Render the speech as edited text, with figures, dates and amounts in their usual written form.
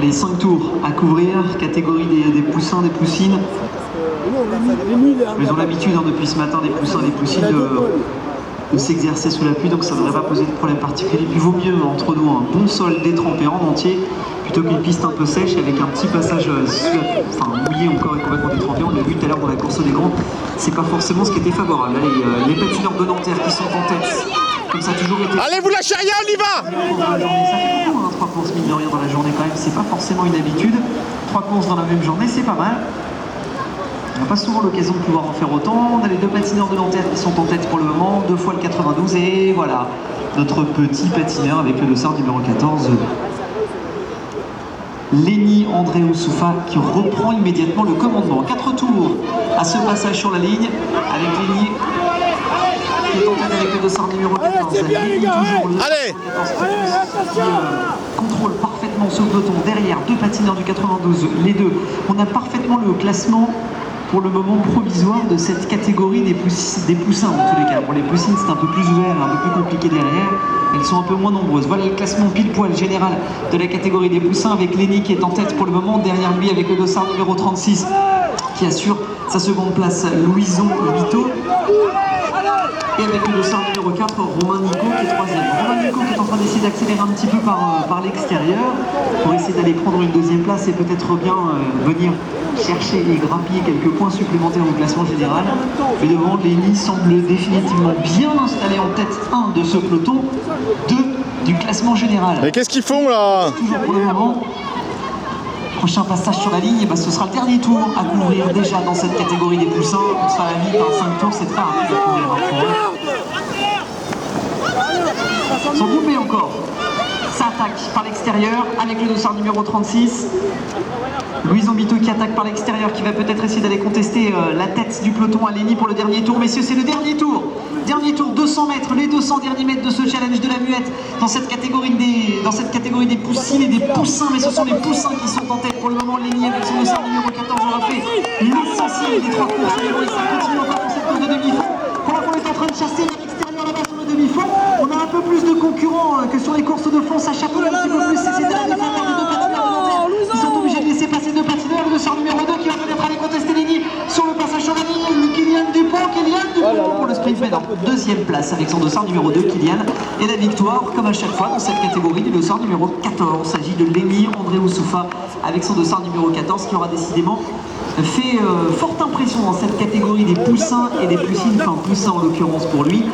Allez, 5 tours à couvrir, catégorie des poussins, des poussines. Ils ont l'habitude depuis ce matin, des poussins, des poussines, de s'exercer sous la pluie, donc ça ne devrait pas poser de problème particulier. Il vaut mieux, entre nous, un bon sol détrempé en entier, plutôt qu'une piste un peu sèche avec un petit passage mouillé encore et complètement détrempé. On l'a vu tout à l'heure dans la course des grands, c'est pas forcément ce qui était favorable. Allez, les patineurs de Nanterre qui sont en tête, comme ça a toujours été. Allez, vous lâchez rien, on y va! Ça fait beaucoup, hein, 3 courses mine de rien dans la journée quand même, c'est pas forcément une habitude. 3 courses dans la même journée, c'est pas mal. On n'a pas souvent l'occasion de pouvoir en faire autant. On a les 2 patineurs de Nanterre qui sont en tête pour le moment, 2 fois le 92, et voilà, notre petit patineur avec le dossard numéro 14, Lenny André Oussoufa, qui reprend immédiatement le commandement. 4 tours à ce passage sur la ligne, avec Lenny qui est en tête avec le dossard numéro 14. Lenny toujours là, Allez, qui contrôle parfaitement ce peloton. Derrière, 2 patineurs du 92, les 2. On a parfaitement le classement pour le moment provisoire de cette catégorie des poussins en tous les cas. Pour les poussines, c'est un peu plus ouvert, un peu plus compliqué derrière. Elles sont un peu moins nombreuses. Voilà le classement pile poil général de la catégorie des poussins, avec Lenny qui est en tête pour le moment. Derrière lui, avec le dossard numéro 36 qui assure sa seconde place, Louison Vito. Et avec le dossard numéro 4, Romain Nico qui est 3e. Romain Nico qui est en train d'essayer d'accélérer un petit peu par l'extérieur pour essayer d'aller prendre une 2e place et peut-être bien venir chercher et grappiller quelques points supplémentaires au classement général. Mais devant, Lenny semble définitivement bien installé en tête 1 de ce peloton, 2 du classement général. mais qu'est-ce qu'ils font là? Toujours pour le moment. Prochain passage sur la ligne, ce sera le dernier tour à couvrir déjà dans cette catégorie des poussins. On sera à la limite en 5 tours, c'est pas rapide à couvrir. Sans couper encore. Ça attaque par l'extérieur avec le dossard numéro 36. Louison Vito qui attaque par l'extérieur, qui va peut-être essayer d'aller contester la tête du peloton à Lenny pour le dernier tour. Messieurs, c'est le dernier tour. Dernier tour, 200 mètres, les 200 derniers mètres de ce challenge de la muette dans cette catégorie des poussines et des poussins. Mais ce sont les poussins qui sont en tête pour le moment. Lenny avec son dossard numéro 14 aura fait l'essentiel des 3 courses. Et ça continue encore pour cette course de demi-fond. Pour la fois, on est en train de chasser à l'extérieur là-bas sur le demi-fond. On a un peu plus de concurrents que sur les courses de fond. Ça chapeaule un petit peu plus. C'est derrière les affaires des 2 patineurs de Nanterre. Ils sont obligés de laisser passer 2 patineurs. Le dossard numéro 2 qui va peut-être aller contester Lenny sur le passage sur la ligne. Kylian Dupont pour le sprint, mais non, 2e place avec son dossard numéro 2, Kylian. Et la victoire, comme à chaque fois dans cette catégorie, du dossard numéro 14. Il s'agit de Lenny André Oussoufa avec son dossard numéro 14 qui aura décidément fait forte impression dans cette catégorie des poussins et des poussines, enfin poussins en l'occurrence pour lui.